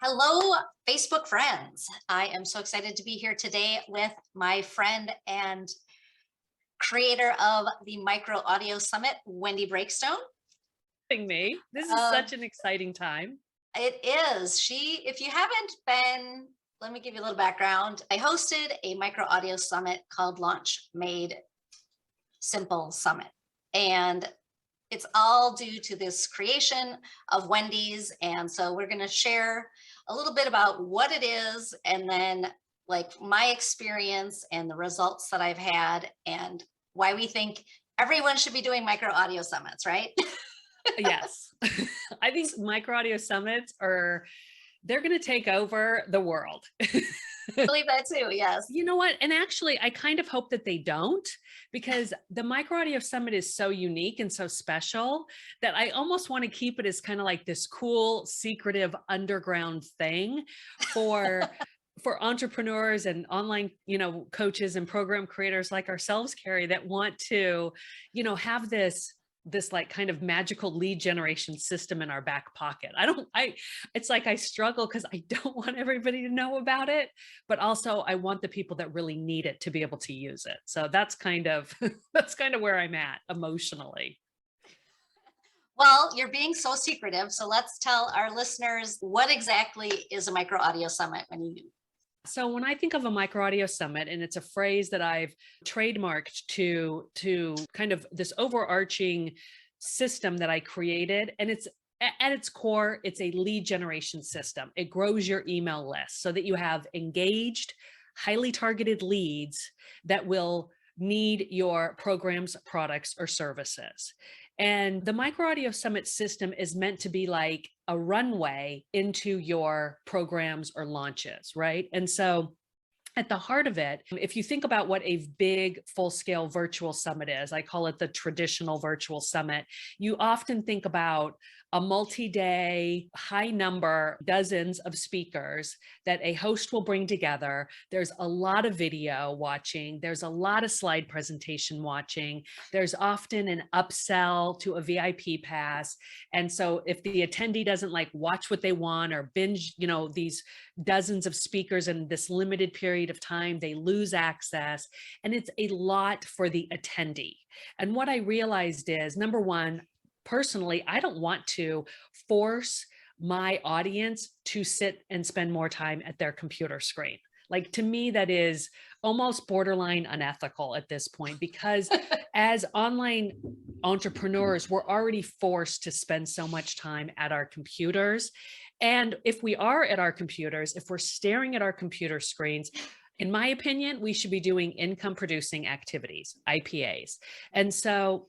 Hello, Facebook friends. I am so excited to be here today with my friend and creator of the Micro Audio Summit, Wendy Breakstone. Me. This is Um, such an exciting time. it is. If you haven't been, let me give you a little background. I hosted a Micro Audio Summit called Launch Made Simple Summit. And it's all due to this creation of Wendy's. And so we're going to share a little bit about what it is and then like my experience and the results that I've had and why we think everyone should be doing micro audio summits, right? Yes. I think micro audio summits they're going to take over the world. I believe that too. Yes. You know what? And actually, I kind of hope that they don't, because the Micro Audio Summit is so unique and so special that I almost want to keep it as kind of like this cool, secretive underground thing for for entrepreneurs and online, coaches and program creators like ourselves, Carrie, that want to, have this like kind of magical lead generation system in our back pocket. It's like I struggle because I don't want everybody to know about it, but also I want the people that really need it to be able to use it. So that's kind of that's kind of where I'm at emotionally. Well, you're being so secretive. So let's tell our listeners what exactly is a micro audio summit when you So when I think of a micro audio summit, and it's a phrase that I've trademarked to kind of this overarching system that I created, and it's at its core, it's a lead generation system. It grows your email list so that you have engaged, highly targeted leads that will need your programs, products, or services. And the Micro Audio Summit system is meant to be like a runway into your programs or launches, right? And so at the heart of it, if you think about what a big full scale virtual summit is, I call it the traditional virtual summit, you often think about a multi-day, high number, dozens of speakers that a host will bring together. There's a lot of video watching. There's a lot of slide presentation watching. There's often an upsell to a VIP pass. And so if the attendee doesn't like watch what they want or binge, these dozens of speakers in this limited period of time, they lose access. And it's a lot for the attendee. And what I realized is, number one, personally, I don't want to force my audience to sit and spend more time at their computer screen. Like, to me, that is almost borderline unethical at this point, because as online entrepreneurs, we're already forced to spend so much time at our computers. And if we are at our computers, if we're staring at our computer screens, in my opinion, we should be doing income producing activities, IPAs. And so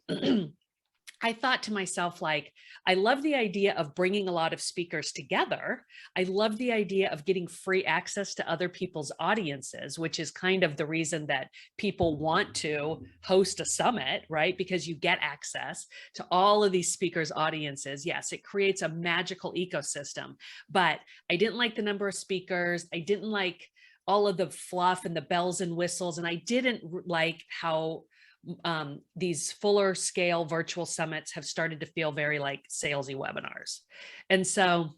I thought to myself, like, I love the idea of bringing a lot of speakers together. I love the idea of getting free access to other people's audiences, which is kind of the reason that people want to host a summit, right? Because you get access to all of these speakers' audiences. Yes, it creates a magical ecosystem, but I didn't like the number of speakers. I didn't like all of the fluff and the bells and whistles. And I didn't like how these fuller scale virtual summits have started to feel very like salesy webinars. And so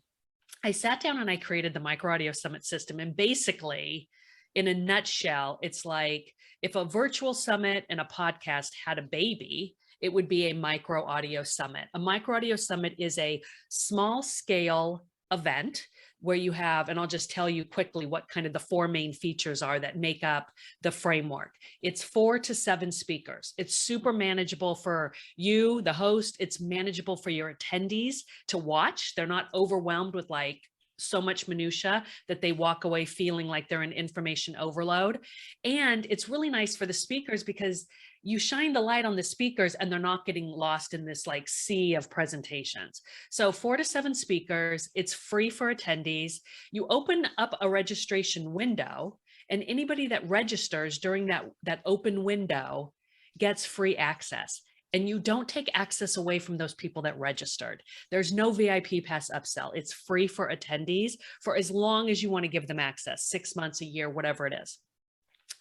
I sat down and I created the Micro Audio Summit system. And basically, in a nutshell, it's like if a virtual summit and a podcast had a baby, it would be a micro audio summit. A micro audio summit is a small scale event where you have, and I'll just tell you quickly what kind of the four main features are that make up the framework. It's 4 to 7 speakers. It's super manageable for you, the host. It's manageable for your attendees to watch. They're not overwhelmed with like so much minutia that they walk away feeling like they're in information overload. And it's really nice for the speakers because you shine the light on the speakers and they're not getting lost in this like sea of presentations. So 4 to 7 speakers, it's free for attendees. You open up a registration window, and anybody that registers during that open window gets free access. And you don't take access away from those people that registered. There's no VIP pass upsell. It's free for attendees for as long as you want to give them access, 6 months, a year, whatever it is.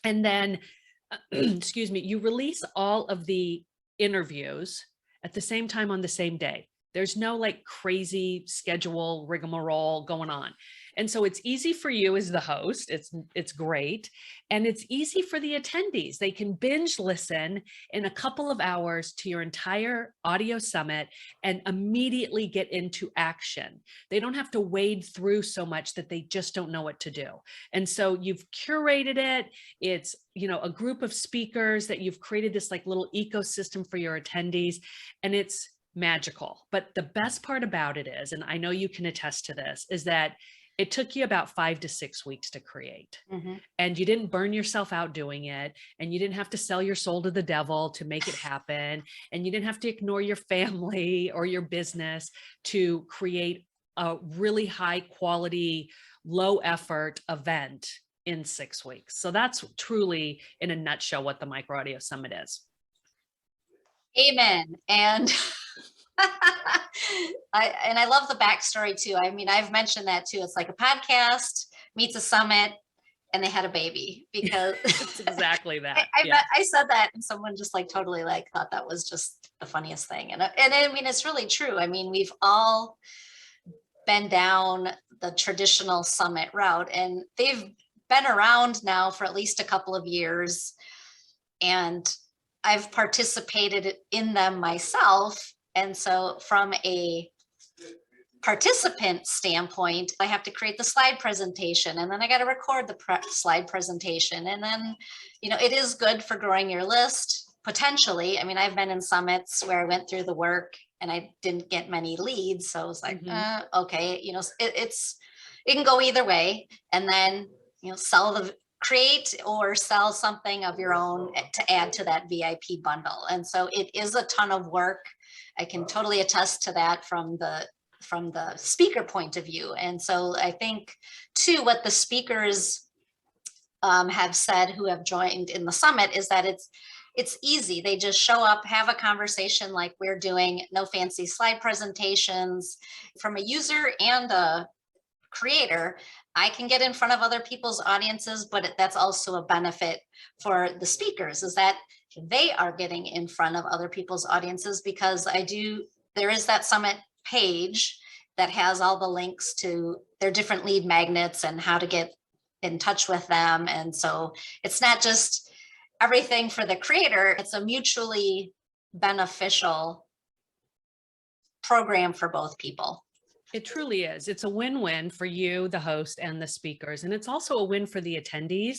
And then, excuse me, you release all of the interviews at the same time on the same day. There's no like crazy schedule rigmarole going on. And so it's easy for you as the host. It's great. And it's easy for the attendees. They can binge listen in a couple of hours to your entire audio summit and immediately get into action. They don't have to wade through so much that they just don't know what to do. And so you've curated it. It's, you know, a group of speakers that you've created this like little ecosystem for your attendees, and it's magical. But the best part about it is, and I know you can attest to this, is that it took you about 5 to 6 weeks to create. And you didn't burn yourself out doing it. And you didn't have to sell your soul to the devil to make it happen. And you didn't have to ignore your family or your business to create a really high quality, low effort event in 6 weeks. So that's truly, in a nutshell, what the Micro Audio Summit is. Amen. And I love the backstory too. I mean, I've mentioned that too. It's like a podcast meets a summit, and they had a baby, because It's exactly that. I said that, and someone just like totally like thought that was just the funniest thing. And I mean, it's really true. I mean, we've all been down the traditional summit route, and they've been around now for at least a couple of years. And I've participated in them myself. And so from a participant standpoint, I have to create the slide presentation, and then I got to record the slide presentation. And then, you know, it is good for growing your list potentially. I mean, I've been in summits where I went through the work and I didn't get many leads. So I was like, okay, you know, it can go either way. And then, you know, create or sell something of your own to add to that VIP bundle. And so it is a ton of work. I can totally attest to that from the speaker point of view. And so I think too, what the speakers have said who have joined in the summit is that it's easy. They just show up, have a conversation like we're doing, no fancy slide presentations. From a user and a creator, I can get in front of other people's audiences, but that's also a benefit for the speakers, is that they are getting in front of other people's audiences, because there is that summit page that has all the links to their different lead magnets and how to get in touch with them. And so it's not just everything for the creator, it's a mutually beneficial program for both people. It truly is. It's a win-win for you, the host, and the speakers. And it's also a win for the attendees,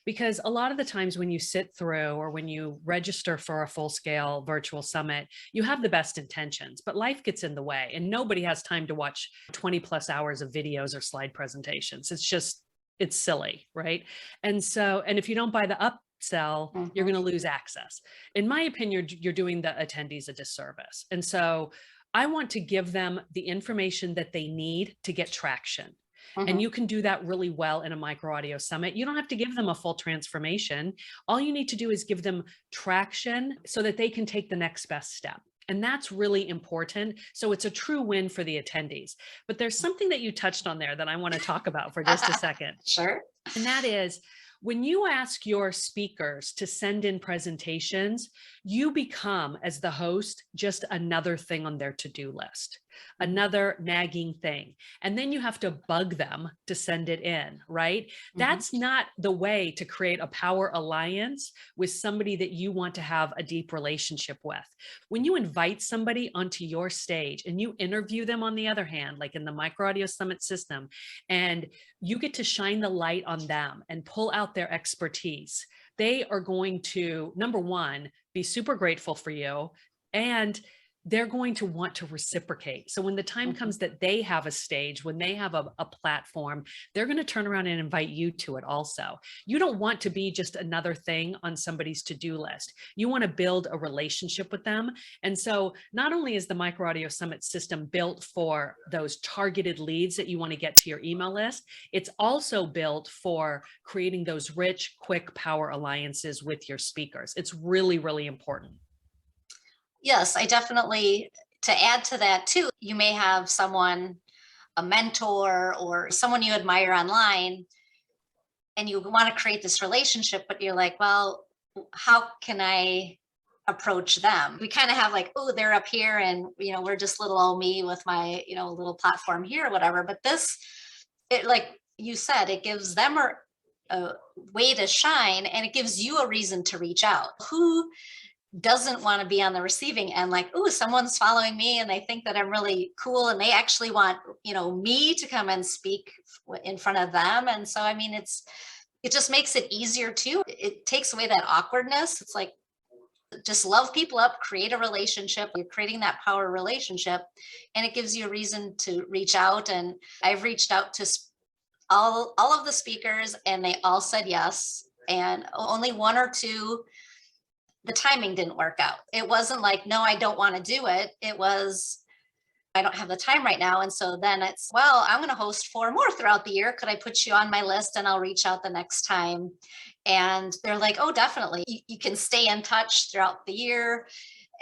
because a lot of the times when you sit through or when you register for a full-scale virtual summit, you have the best intentions, but life gets in the way, and nobody has time to watch 20 plus hours of videos or slide presentations. It's silly, right? And if you don't buy the upsell, you're going to lose access. In my opinion, you're doing the attendees a disservice. And so I want to give them the information that they need to get traction. And you can do that really well in a Micro Audio Summit. You don't have to give them a full transformation. All you need to do is give them traction so that they can take the next best step. And that's really important. So it's a true win for the attendees. But there's something that you touched on there that I want to talk about for just a second. Sure. And that is, when you ask your speakers to send in presentations, you become, as the host, just another thing on their to-do list, another nagging thing. And then you have to bug them to send it in, right? That's not the way to create a power alliance with somebody that you want to have a deep relationship with. When you invite somebody onto your stage and you interview them, on the other hand, like in the Micro Audio Summit system, and you get to shine the light on them and pull out their expertise, they are going to, number one, be super grateful for you, and they're going to want to reciprocate. So when the time comes that they have a stage, when they have a platform, they're going to turn around and invite you to it also. You don't want to be just another thing on somebody's to-do list. You want to build a relationship with them. And so not only is the Micro Audio Summit system built for those targeted leads that you want to get to your email list, it's also built for creating those rich, quick power alliances with your speakers. It's really, really important. Yes, I definitely, to add to that too, you may have someone, a mentor or someone you admire online, and you want to create this relationship, but you're like, well, how can I approach them. We kind of have like, oh, they're up here and, we're just little old me with my, little platform here or whatever. But this, it, like you said, it gives them a way to shine, and it gives you a reason to reach out. Who doesn't want to be on the receiving end, like, oh, someone's following me and they think that I'm really cool and they actually want, me to come and speak in front of them. And so, I mean, it just makes it easier too. It takes away that awkwardness. It's like, just love people up, create a relationship. You're creating that power relationship, and it gives you a reason to reach out. And I've reached out to all of the speakers, and they all said yes. And only one or two, the timing didn't work out. It wasn't like, no, I don't want to do it. It was, I don't have the time right now. And so then it's, well, I'm going to host 4 more throughout the year. Could I put you on my list, and I'll reach out the next time? And they're like, oh, definitely. You can stay in touch throughout the year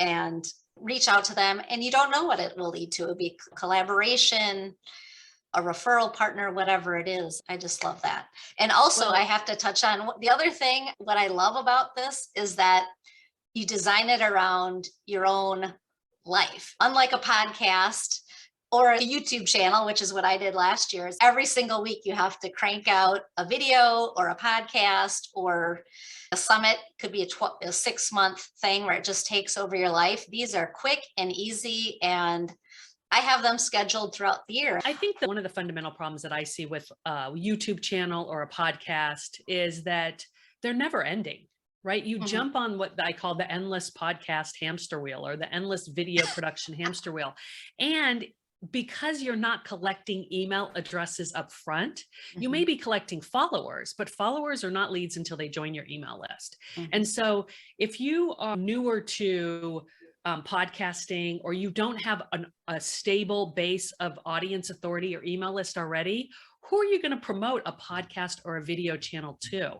and reach out to them. And you don't know what it will lead to. It'll be collaboration, a referral partner, whatever it is. I just love that. And also, I have to touch on the other thing. What I love about this is that you design it around your own life. Unlike a podcast or a YouTube channel, which is what I did last year, is every single week you have to crank out a video or a podcast, or a summit could be a 6-month thing where it just takes over your life. These are quick and easy, and I have them scheduled throughout the year. I think that one of the fundamental problems that I see with a YouTube channel or a podcast is that they're never ending. Right? You jump on what I call the endless podcast hamster wheel, or the endless video production hamster wheel. And because you're not collecting email addresses up front, you may be collecting followers, but followers are not leads until they join your email list. And so if you are newer to podcasting, or you don't have a stable base of audience authority or email list already, who are you going to promote a podcast or a video channel to?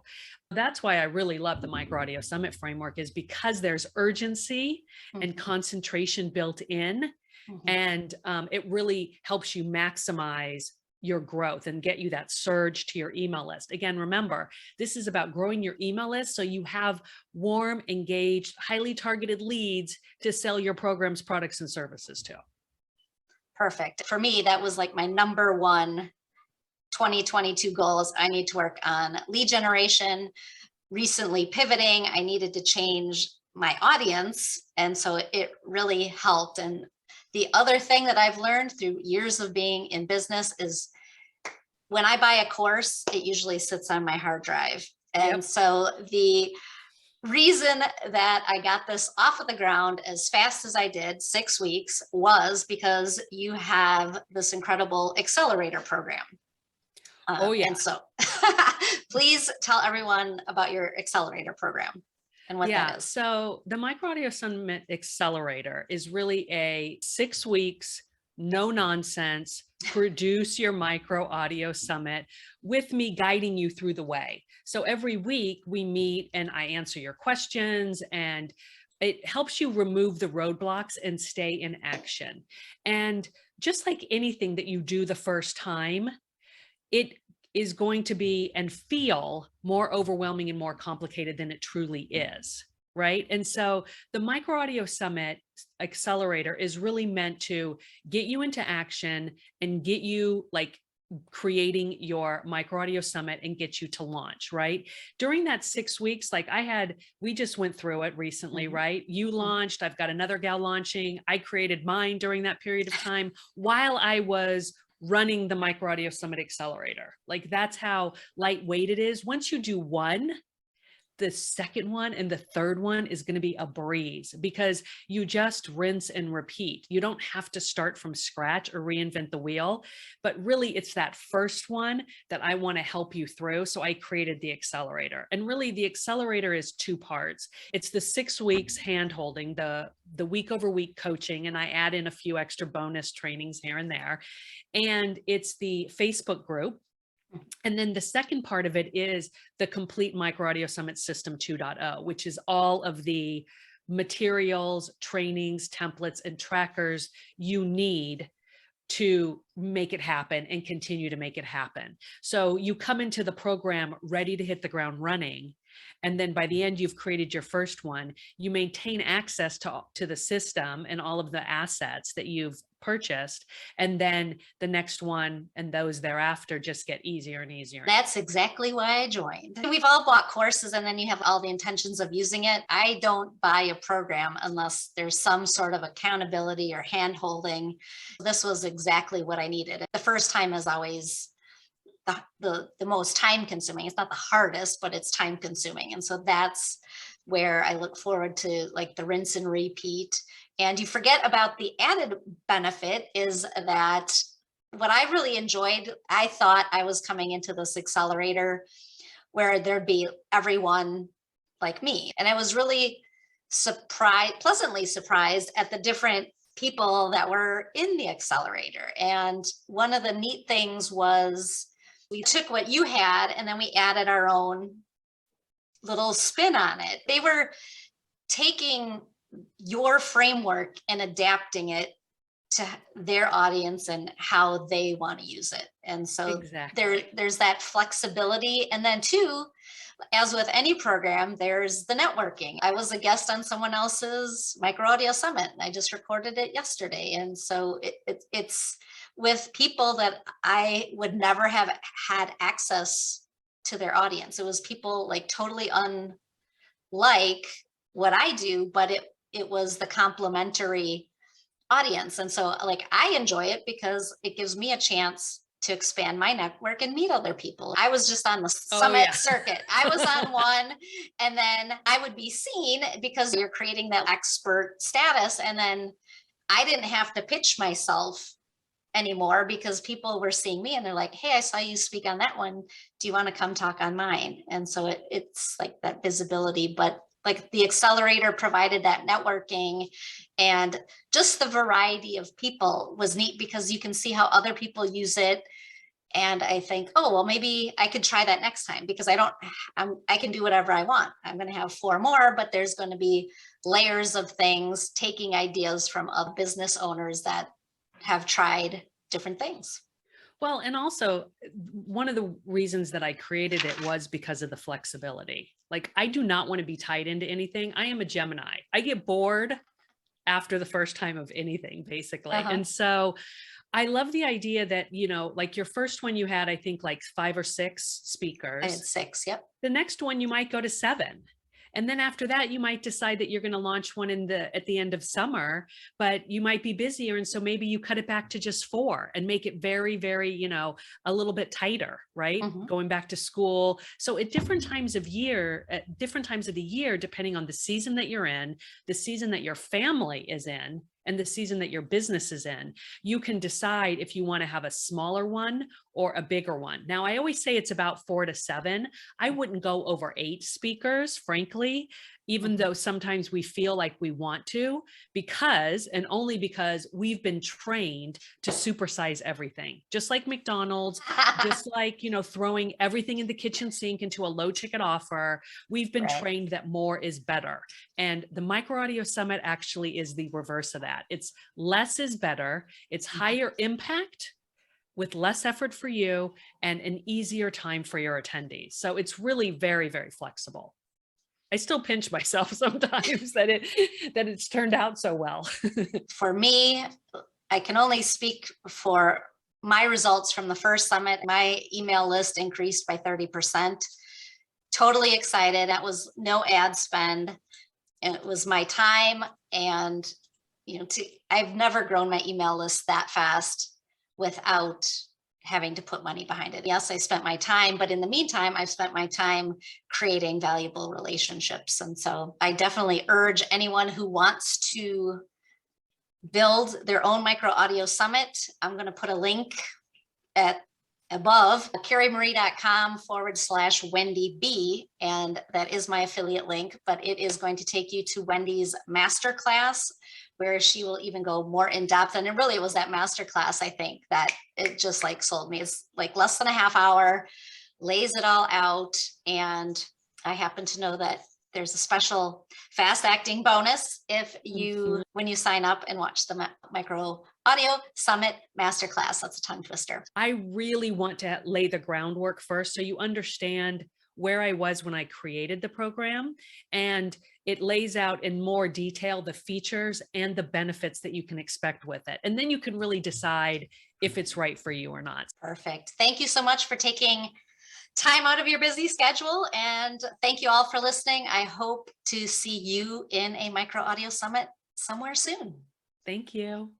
That's why I really love the Micro Audio Summit framework, is because there's urgency and concentration built in, and it really helps you maximize your growth and get you that surge to your email list. Again, remember, this is about growing your email list so you have warm, engaged, highly targeted leads to sell your programs, products, and services to. Perfect. For me, that was like my number one 2022 goals. I need to work on lead generation. Recently pivoting, I needed to change my audience. And so it really helped. And the other thing that I've learned through years of being in business is, when I buy a course, it usually sits on my hard drive. And so the reason that I got this off of the ground as fast as I did, 6 weeks, was because you have this incredible accelerator program. And so please tell everyone about your accelerator program and what that is. So the Micro Audio Summit Accelerator is really a 6 weeks, no nonsense, produce your micro audio summit with me guiding you through the way. So every week we meet and I answer your questions, and it helps you remove the roadblocks and stay in action. And just like anything that you do the first time, it is going to be and feel more overwhelming and more complicated than it truly is, right? And so the Micro Audio Summit Accelerator is really meant to get you into action and get you like creating your Micro Audio Summit and get you to launch, right? During that 6 weeks, like we just went through it recently, right? You launched, I've got another gal launching. I created mine during that period of time while I was running the Micro Audio Summit Accelerator. Like, that's how lightweight it is. Once you do one, the second one and the third one is going to be a breeze, because you just rinse and repeat. You don't have to start from scratch or reinvent the wheel, but really it's that first one that I want to help you through. So I created the accelerator, and really the accelerator is 2 parts. It's the 6 weeks hand-holding, the week over week coaching, and I add in a few extra bonus trainings here and there. And it's the Facebook group. And then the second part of it is the complete Micro Audio Summit System 2.0, which is all of the materials, trainings, templates, and trackers you need to make it happen and continue to make it happen. So you come into the program ready to hit the ground running, And then by the end, you've created your first one. You maintain access to the system and all of the assets that you've purchased. And then the next one and those thereafter just get easier and easier. That's exactly why I joined. We've all bought courses and then you have all the intentions of using it. I don't buy a program unless there's some sort of accountability or hand holding. This was exactly what I needed. The first time is always the most time consuming. It's not the hardest, but it's time consuming. And so that's where I look forward to, like, the rinse and repeat. And you forget about the added benefit is that what I really enjoyed, I thought I was coming into this accelerator where there'd be everyone like me. And I was really pleasantly surprised at the different people that were in the accelerator. And one of the neat things was we took what you had and then we added our own little spin on it. They were taking your framework and adapting it to their audience and how they want to use it. And so exactly. there's that flexibility. And then too, as with any program, there's the networking. I was a guest on someone else's micro audio summit. I just recorded it yesterday. And so it's with people that I would never have had access to their audience. It was people like totally unlike what I do, but it was the complementary audience. And so, like, I enjoy it because it gives me a chance to expand my network and meet other people. I was just on the summit circuit. I was on one, and then I would be seen because you're creating that expert status. And then I didn't have to pitch myself anymore because people were seeing me and they're like, hey, I saw you speak on that one. Do you want to come talk on mine? And so it's like that visibility, but like the accelerator provided that networking, and just the variety of people was neat because you can see how other people use it. And I think, oh, well, maybe I could try that next time because I can do whatever I want. I'm going to have 4 more, but there's going to be layers of things, taking ideas from other business owners that have tried different things. Well, and also one of the reasons that I created it was because of the flexibility. Like, I do not want to be tied into anything. I am a Gemini. I get bored after the first time of anything, basically. And so I love the idea that, you know, like your first one you had, I think like 5 or 6 speakers. I had 6. Yep. The next one you might go to 7. And then after that, you might decide that you're going to launch one at the end of summer, but you might be busier. And so maybe you cut it back to just 4 and make it very, very, you know, a little bit tighter, right? Going back to school. So at different times of the year, depending on the season that you're in, the season that your family is in, and the season that your business is in, you can decide if you want to have a smaller one or a bigger one. Now, I always say it's about 4 to 7. I wouldn't go over 8 speakers, frankly, even though sometimes we feel like we want to, because, and only because we've been trained to supersize everything, just like McDonald's, just like, you know, throwing everything in the kitchen sink into a low ticket offer. We've been trained that more is better. And the Micro Audio Summit actually is the reverse of that. It's less is better. It's higher impact with less effort for you and an easier time for your attendees. So it's really very, very flexible. I still pinch myself sometimes that it's turned out so well. For me, I can only speak for my results from the first summit. My email list increased by 30%. Totally excited. That was no ad spend. It was my time. And, you know, I've never grown my email list that fast without having to put money behind it. Yes, I spent my time, but in the meantime, I've spent my time creating valuable relationships. And so I definitely urge anyone who wants to build their own micro audio summit. I'm going to put a link above, KARRIEMarie.com/Wendy B. And that is my affiliate link, but it is going to take you to Wendy's masterclass, where she will even go more in depth. And it was that masterclass, I think, that it just like sold me. It's like less than a half hour, lays it all out. And I happen to know that there's a special fast acting bonus if you, when you sign up and watch the Micro Audio Summit Masterclass. That's a tongue twister. I really want to lay the groundwork first so you understand where I was when I created the program, and it lays out in more detail the features and the benefits that you can expect with it. And then you can really decide if it's right for you or not. Perfect. Thank you so much for taking time out of your busy schedule. And thank you all for listening. I hope to see you in a micro audio summit somewhere soon. Thank you.